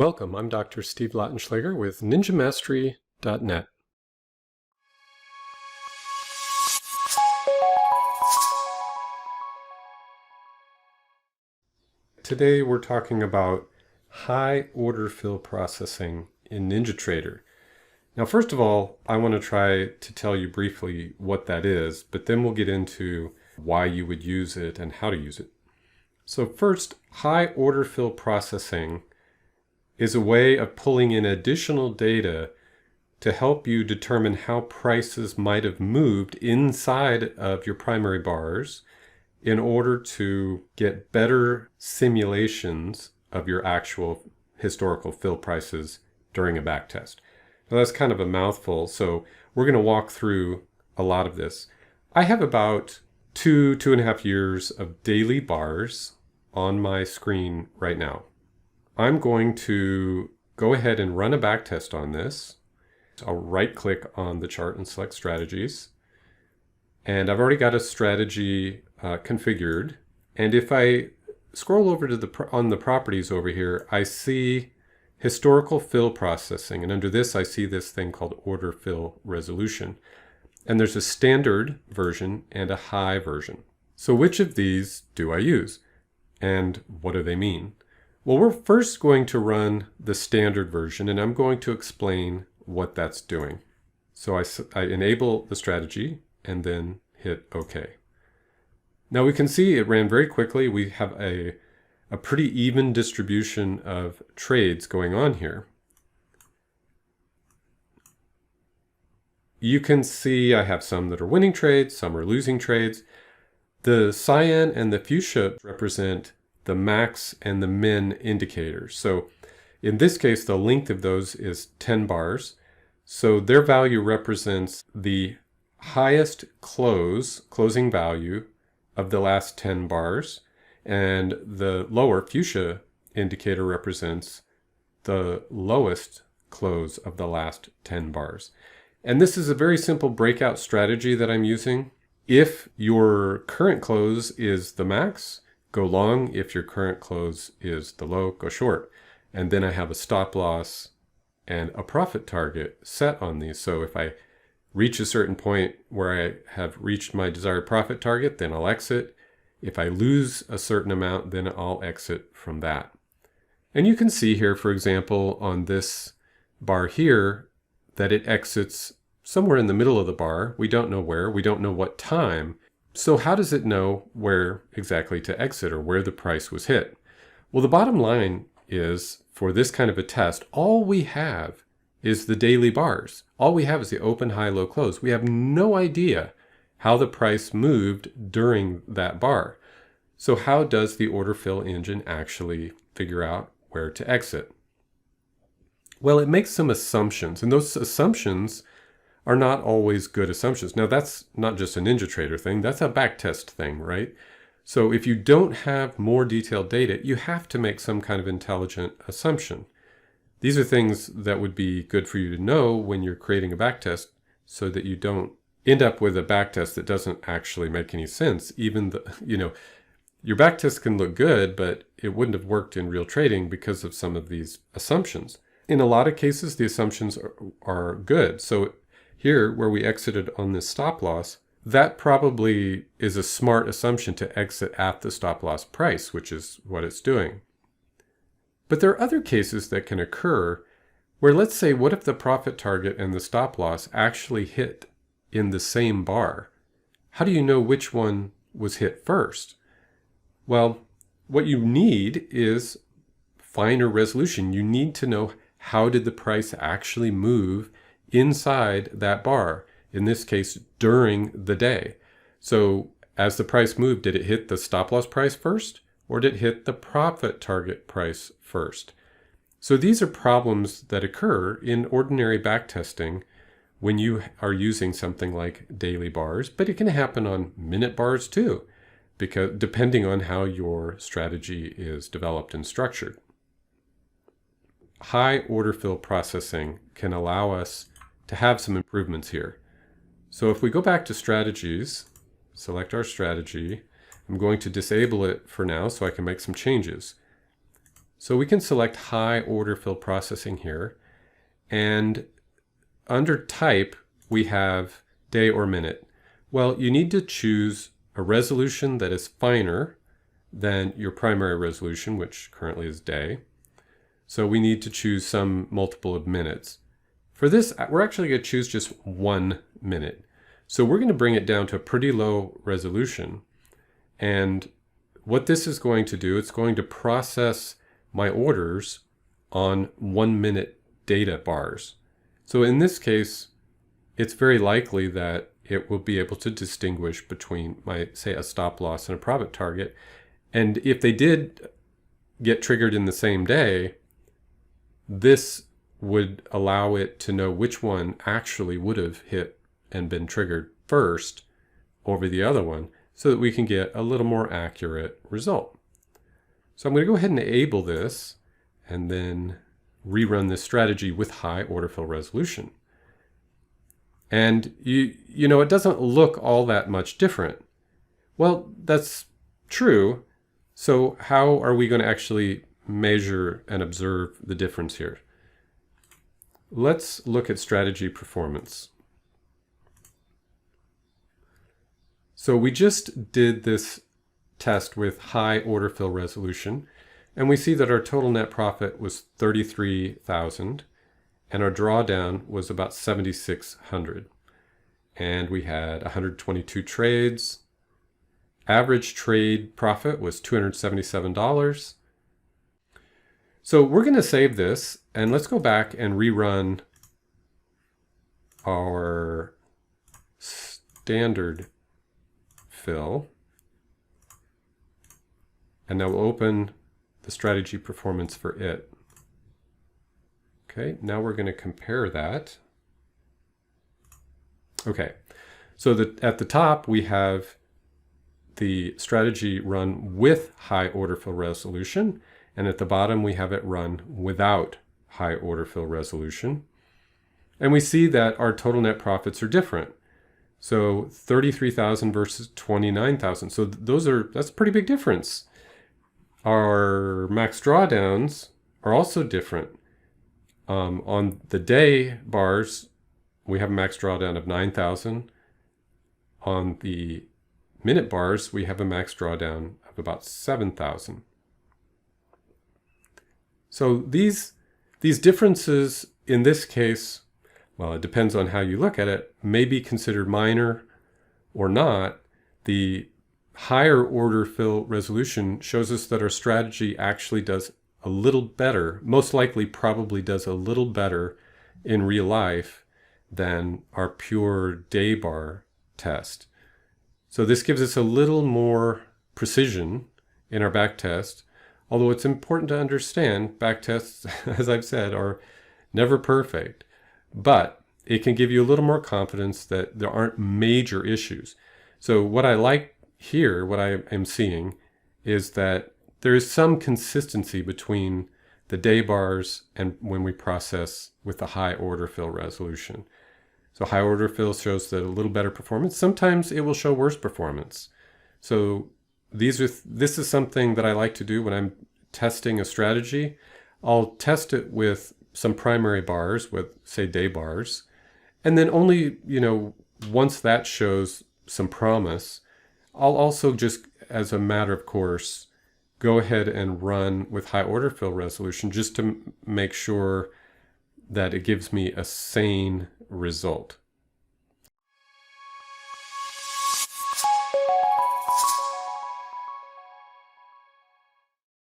Welcome, I'm Dr. Steve Lautenschlager with NinjaMastery.net. Today we're talking about high order fill processing in NinjaTrader. Now first of all, I want to try to tell you briefly what that is, but then we'll get into why you would use it and how to use it. So first, high order fill processing is a way of pulling in additional data to help you determine how prices might have moved inside of your primary bars in order to get better simulations of your actual historical fill prices during a backtest. Now that's kind of a mouthful, so we're going to walk through a lot of this. I have about 2.5 years of daily bars on my screen right now. I'm going to go ahead and run a backtest on this. I'll right click on the chart and select strategies. And I've already got a strategy configured. And if I scroll over to on the properties over here, I see historical fill processing. And under this, I see this thing called order fill resolution. And there's a standard version and a high version. So which of these do I use? And what do they mean? Well, we're first going to run the standard version, and I'm going to explain what that's doing. So I enable the strategy and then hit OK. Now we can see it ran very quickly. We have a pretty even distribution of trades going on here. You can see I have some that are winning trades, some are losing trades. The cyan and the fuchsia represent the max and the min indicators. So in this case, the length of those is 10 bars. So their value represents the highest closing value of the last 10 bars. And the lower fuchsia indicator represents the lowest close of the last 10 bars. And this is a very simple breakout strategy that I'm using. If your current close is the max, go long. If your current close is the low, go short. And then I have a stop loss and a profit target set on these. So if I reach a certain point where I have reached my desired profit target, then I'll exit. If I lose a certain amount, then I'll exit from that. And you can see here, for example, on this bar here, that it exits somewhere in the middle of the bar. We don't know where, we don't know what time. So how does it know where exactly to exit or where the price was hit? Well, the bottom line is, for this kind of a test, all we have is the daily bars. All we have is the open, high, low, close. We have no idea how the price moved during that bar. So how does the order fill engine actually figure out where to exit? Well, it makes some assumptions, and those assumptions are not always good assumptions. Now that's not just a NinjaTrader thing, that's a backtest thing, right? So if you don't have more detailed data, you have to make some kind of intelligent assumption. These are things that would be good for you to know when you're creating a backtest so that you don't end up with a backtest that doesn't actually make any sense. Even your backtest can look good, but it wouldn't have worked in real trading because of some of these assumptions. In a lot of cases, the assumptions are good. So here, where we exited on this stop loss, that probably is a smart assumption to exit at the stop loss price, which is what it's doing. But there are other cases that can occur where, let's say, what if the profit target and the stop loss actually hit in the same bar? How do you know which one was hit first? Well, what you need is finer resolution. You need to know, how did the price actually move inside that bar, in this case during the day? So as the price moved, did it hit the stop loss price first, or did it hit the profit target price first? So these are problems that occur in ordinary backtesting when you are using something like daily bars, but it can happen on minute bars too, because depending on how your strategy is developed and structured. High order fill processing can allow us to have some improvements here. So if we go back to strategies, select our strategy, I'm going to disable it for now so I can make some changes. So we can select high order fill processing here, and under type we have day or minute. Well, you need to choose a resolution that is finer than your primary resolution, which currently is day. So we need to choose some multiple of minutes. For this, we're actually going to choose just 1 minute. So we're going to bring it down to a pretty low resolution. And what this is going to do, it's going to process my orders on 1 minute data bars. So in this case, it's very likely that it will be able to distinguish between say a stop loss and a profit target. And if they did get triggered in the same day, this would allow it to know which one actually would have hit and been triggered first over the other one, so that we can get a little more accurate result. So I'm going to go ahead and enable this and then rerun this strategy with high order fill resolution. And you know, it doesn't look all that much different. Well, that's true. So how are we going to actually measure and observe the difference here? Let's look at strategy performance. So we just did this test with high order fill resolution, and we see that our total net profit was $33,000 and our drawdown was about $7,600. And we had 122 trades. Average trade profit was $277. So we're going to save this, and let's go back and rerun our standard fill. And now we'll open the strategy performance for it. Okay, now we're going to compare that. Okay, so at the top we have the strategy run with high order fill resolution, and at the bottom we have it run without high order fill resolution. And we see that our total net profits are different. So 33,000 versus 29,000. So that's a pretty big difference. Our max drawdowns are also different. On the day bars, we have a max drawdown of 9,000. On the minute bars, we have a max drawdown of about 7,000. So these differences in this case, well, it depends on how you look at it, may be considered minor or not. The higher order fill resolution shows us that our strategy actually does a little better, most likely probably does a little better in real life than our pure day bar test. So this gives us a little more precision in our backtest, although it's important to understand backtests, as I've said, are never perfect, but it can give you a little more confidence that there aren't major issues. So what I like here, what I am seeing, is that there is some consistency between the day bars and when we process with the high order fill resolution. So high order fill shows that a little better performance. Sometimes it will show worse performance. So this is something that I like to do when I'm testing a strategy. I'll test it with some primary bars, with say day bars, and then only, once that shows some promise, I'll also just, as a matter of course, go ahead and run with high order fill resolution just to make sure that it gives me a sane result.